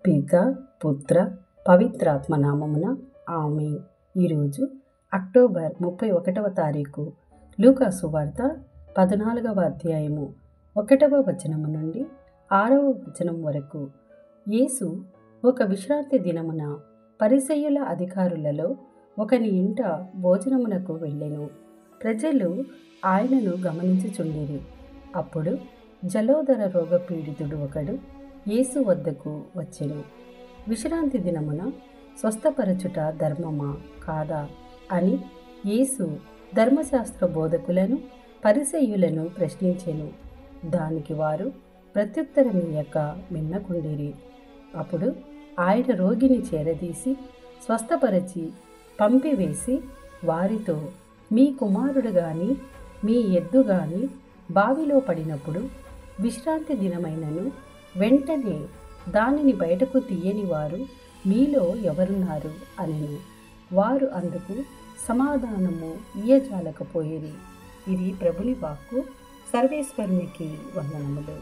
పిత, పుత్ర, పవిత్రాత్మ నామమున ఆమేన్. ఈరోజు అక్టోబర్ 31వ తారీఖు. లూకా సువార్త 14వ అధ్యాయము 1వ వచనము నుండి 6వ వచనం వరకు. యేసు ఒక విశ్రాంతి దినమున పరిసయ్యుల అధికారులలో ఒకని ఇంట భోజనమునకు వెళ్ళెను. ప్రజలు ఆయనను గమనించుచుండిరి. అప్పుడు జలోదర రోగపీడితుడు ఒకడు యేసు వద్దకు వచ్చెను. విశ్రాంతి దినమున స్వస్థపరచుట ధర్మమా కాదా అని యేసు ధర్మశాస్త్ర బోధకులను పరిసయ్యులను ప్రశ్నించెను. దానికి వారు ప్రత్యుత్తరమియ్యక మిన్నకుండిరి. అప్పుడు ఆయన రోగిని చేరదీసి స్వస్థపరచి పంపివేసి వారితో, మీ కుమారుడు గాని మీ ఎద్దు గాని బావిలో పడినప్పుడు విశ్రాంతి దినమైనను వెంటనే దానిని బయటకు తీయని వారు మీలో ఎవరున్నారు అనెను. వారు అందుకు సమాధానము ఇయ్యజాలకపోయిరి. ఇది ప్రభుని వాక్కు. సర్వేశ్వరునికి వందనములు.